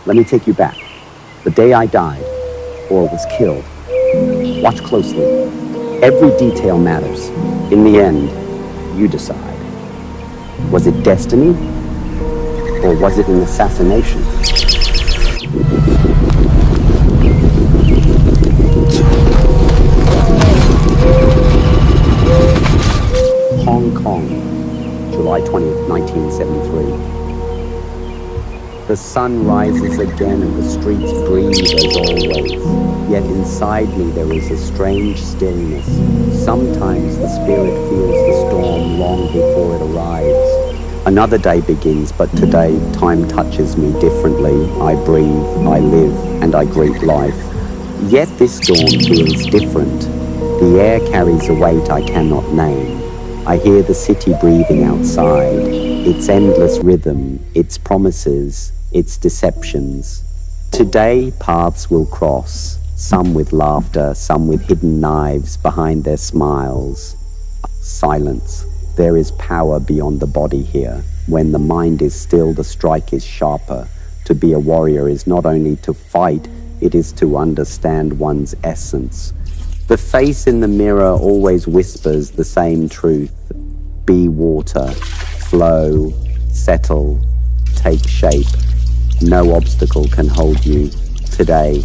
Let me take you back. The day I died, or was killed. Watch closely. Every detail matters. In the end, you decide. Was it destiny? Or was it an assassination? Hong Kong, July 20th, 1973. The sun rises again and the streets breathe as always. Yet inside me there is a strange stillness. Sometimes the spirit feels the storm long before it arrives. Another day begins, but today time touches me differently. I breathe, I live, and I greet life. Yet this dawn feels different. The air carries a weight I cannot name. I hear the city breathing outside, its endless rhythm, its promises, its deceptions. Today, paths will cross, some with laughter, some with hidden knives behind their smiles. Silence. There is power beyond the body here. When the mind is still, the strike is sharper. To be a warrior is not only to fight, it is to understand one's essence. The face in the mirror always whispers the same truth. Be water, flow, settle, take shape. No obstacle can hold you. Today,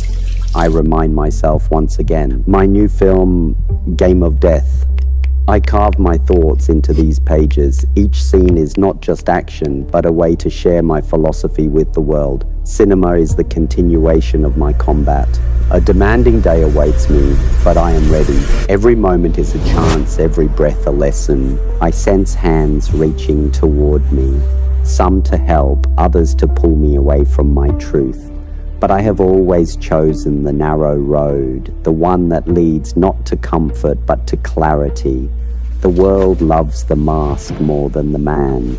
I remind myself once again. My new film, Game of Death. I carve my thoughts into these pages. Each scene is not just action, but a way to share my philosophy with the world. Cinema is the continuation of my combat. A demanding day awaits me, but I am ready. Every moment is a chance, every breath a lesson. I sense hands reaching toward me, some to help, others to pull me away from my truth. But I have always chosen the narrow road, the one that leads not to comfort, but to clarity. The world loves the mask more than the man.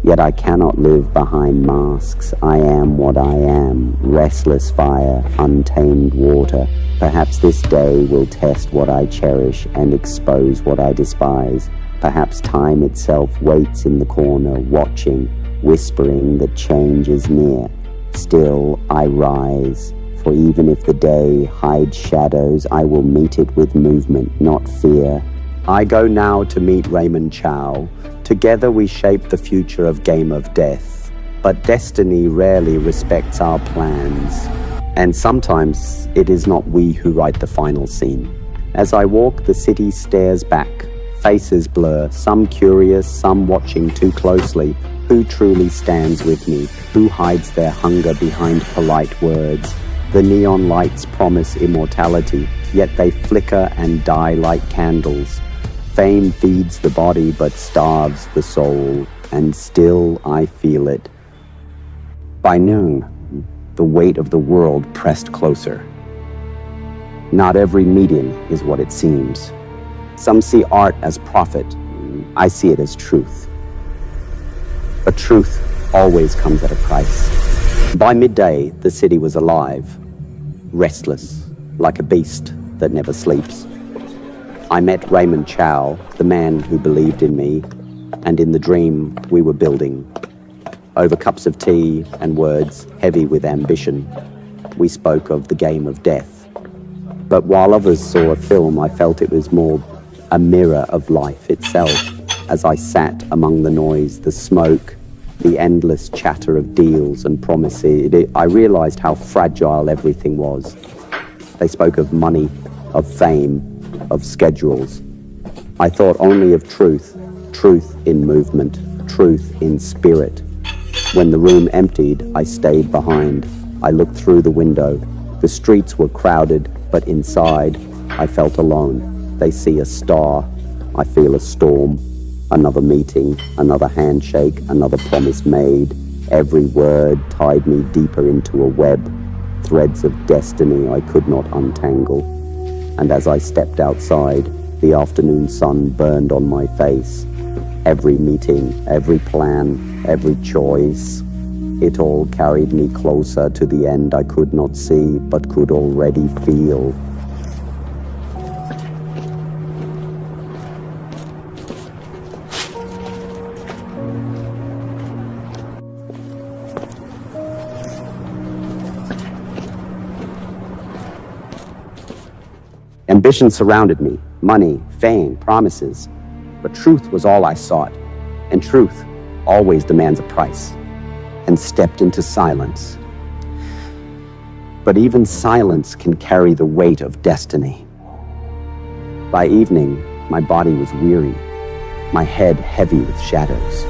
Yet I cannot live behind masks. I am what I am, restless fire, untamed water. Perhaps this day will test what I cherish and expose what I despise. Perhaps time itself waits in the corner, watching, whispering that change is near. Still I rise, for even if the day hides shadows, I will meet it with movement, not fear. I go now to meet Raymond Chow. Together we shape the future of Game of Death. But destiny rarely respects our plans. And sometimes it is not we who write the final scene. As I walk, the city stares back. Faces blur, some curious, some watching too closely. Who truly stands with me? Who hides their hunger behind polite words? The neon lights promise immortality, yet they flicker and die like candles. Fame feeds the body but starves the soul, and still I feel it. By noon, the weight of the world pressed closer. Not every meeting is what it seems. Some see art as profit. I see it as truth. But truth always comes at a price. By midday, the city was alive, restless, like a beast that never sleeps. I met Raymond Chow, the man who believed in me, and in the dream we were building. Over cups of tea and words heavy with ambition, we spoke of the game of death. But while others saw a film, I felt it was more a mirror of life itself. As I sat among the noise, the smoke, the endless chatter of deals and promises, I realized how fragile everything was. They spoke of money, of fame, of schedules. I thought only of truth, truth in movement, truth in spirit. When the room emptied, I stayed behind. I looked through the window. The streets were crowded, but inside, I felt alone. They see a star. I feel a storm. Another meeting, another handshake, another promise made. Every word tied me deeper into a web, threads of destiny I could not untangle. And as I stepped outside, the afternoon sun burned on my face. Every meeting, every plan, every choice, it all carried me closer to the end I could not see, but could already feel. Ambition surrounded me, money, fame, promises. But truth was all I sought, and truth always demands a price, and stepped into silence. But even silence can carry the weight of destiny. By evening, my body was weary, my head heavy with shadows.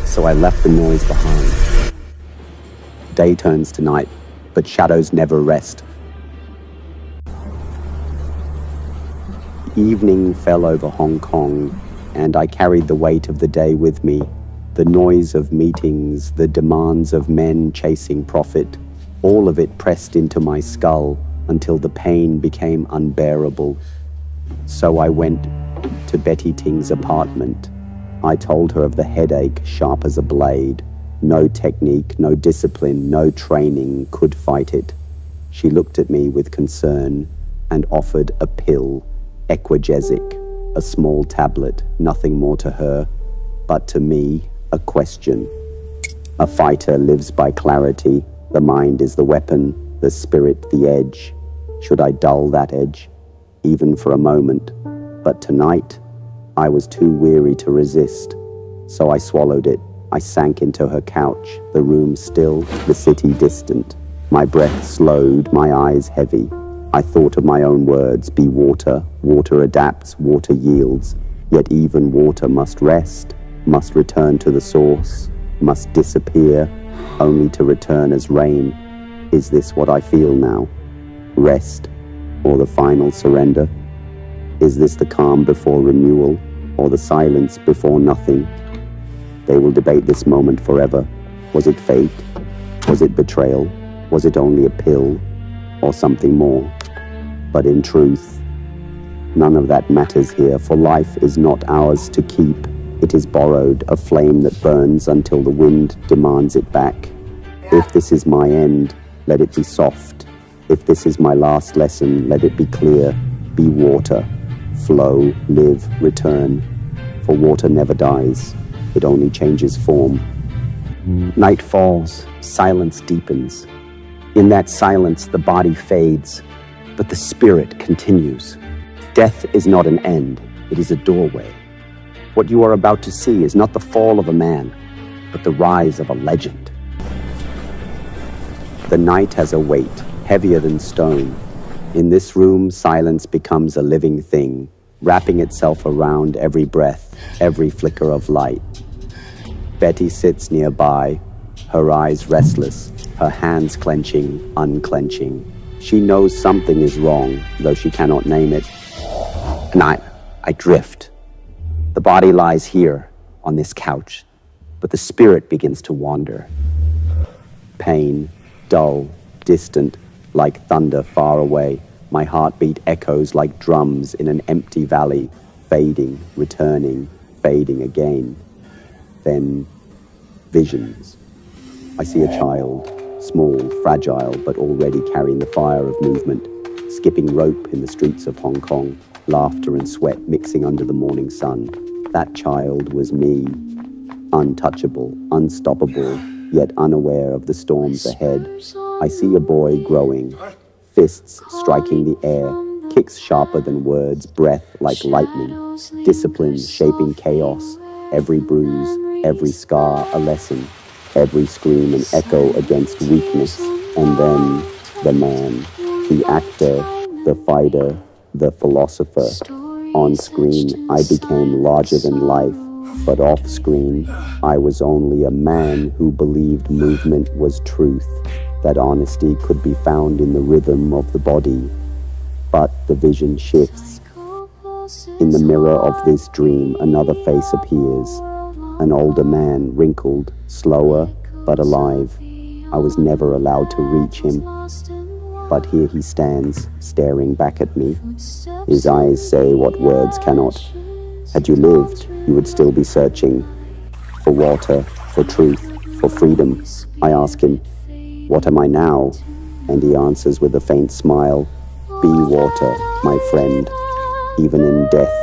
So I left the noise behind. Day turns to night, but shadows never rest. Evening fell over Hong Kong, and I carried the weight of the day with me. The noise of meetings, the demands of men chasing profit, all of it pressed into my skull until the pain became unbearable. So I went to Betty Ting's apartment. I told her of the headache sharp as a blade. No technique, no discipline, no training could fight it. She looked at me with concern and offered a pill, Equagesic, a small tablet, nothing more to her, but to me, a question. A fighter lives by clarity. The mind is the weapon, the spirit the edge. Should I dull that edge, even for a moment? But tonight, I was too weary to resist, so I swallowed it. I sank into her couch, the room still, the city distant. My breath slowed, my eyes heavy. I thought of my own words, be water. Water adapts, water yields. Yet even water must rest, must return to the source, must disappear, only to return as rain. Is this what I feel now? Rest, or the final surrender? Is this the calm before renewal, or the silence before nothing? They will debate this moment forever. Was it fate? Was it betrayal? Was it only a pill, or something more? But in truth, none of that matters here, for life is not ours to keep. It is borrowed, a flame that burns until the wind demands it back. If this is my end, let it be soft. If this is my last lesson, let it be clear. Be water. Flow, live, return. For water never dies. It only changes form. Night falls, silence deepens. In that silence, the body fades, but the spirit continues. Death is not an end, it is a doorway. What you are about to see is not the fall of a man, but the rise of a legend. The night has a weight, heavier than stone. In this room, silence becomes a living thing, wrapping itself around every breath, every flicker of light. Betty sits nearby, her eyes restless, her hands clenching, unclenching. She knows something is wrong, though she cannot name it. And I drift. The body lies here, on this couch, but the spirit begins to wander. Pain, dull, distant, like thunder far away. My heartbeat echoes like drums in an empty valley, fading, returning, fading again. Then, visions. I see a child, small, fragile, but already carrying the fire of movement, skipping rope in the streets of Hong Kong, laughter and sweat mixing under the morning sun. That child was me, untouchable, unstoppable, yet unaware of the storms ahead. I see a boy growing, fists striking the air, kicks sharper than words, breath like lightning, discipline shaping chaos, every bruise, every scar a lesson, every scream an echo against weakness. And then the man, the actor, the fighter, the philosopher. On screen, I became larger than life, but off screen, I was only a man who believed movement was truth, that honesty could be found in the rhythm of the body. But the vision shifts. In the mirror of this dream, another face appears. An older man, wrinkled, slower, but alive. I was never allowed to reach him. But here he stands, staring back at me. His eyes say what words cannot. Had you lived, you would still be searching for water, for truth, for freedom. I ask him, what am I now? And he answers with a faint smile, be water, my friend. Even in death,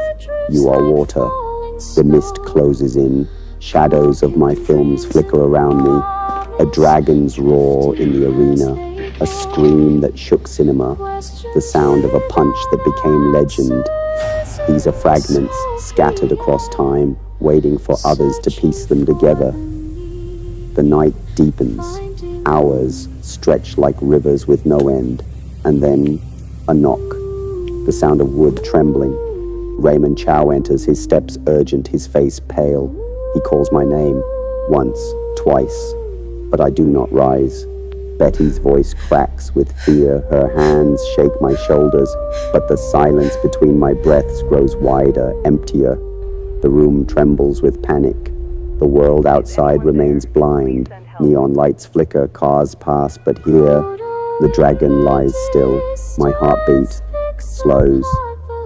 you are water. The mist closes in. Shadows of my films flicker around me. A dragon's roar in the arena, a scream that shook cinema, the sound of a punch that became legend. These are fragments scattered across time, waiting for others to piece them together. The night deepens, hours stretch like rivers with no end, and then a knock, the sound of wood trembling. Raymond Chow enters, his steps urgent, his face pale. He calls my name, once, twice, but I do not rise. Betty's voice cracks with fear, her hands shake my shoulders, but the silence between my breaths grows wider, emptier. The room trembles with panic. The world outside remains blind. Neon lights flicker, cars pass, but here, the dragon lies still. My heartbeat slows,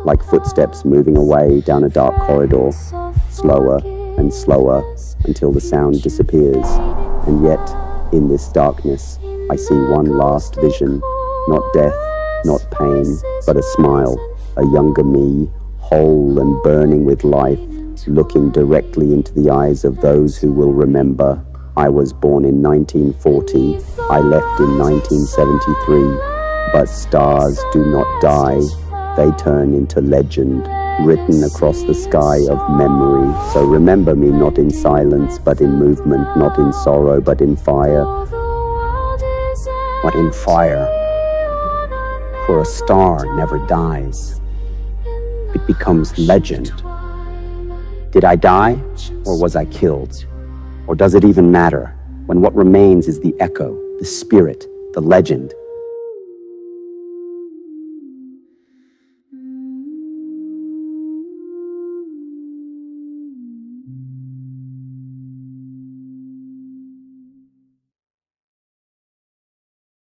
like footsteps moving away down a dark corridor, slower and slower until the sound disappears. And yet, in this darkness, I see one last vision, not death, not pain, but a smile, a younger me, whole and burning with life, looking directly into the eyes of those who will remember. I was born in 1940, I left in 1973, but stars do not die, they turn into legend, written across the sky of memory. So remember me not in silence, but in movement, not in sorrow, but in fire. But in fire, for a star never dies. It becomes legend. Did I die, or was I killed? Or does it even matter, when what remains is the echo, the spirit, the legend,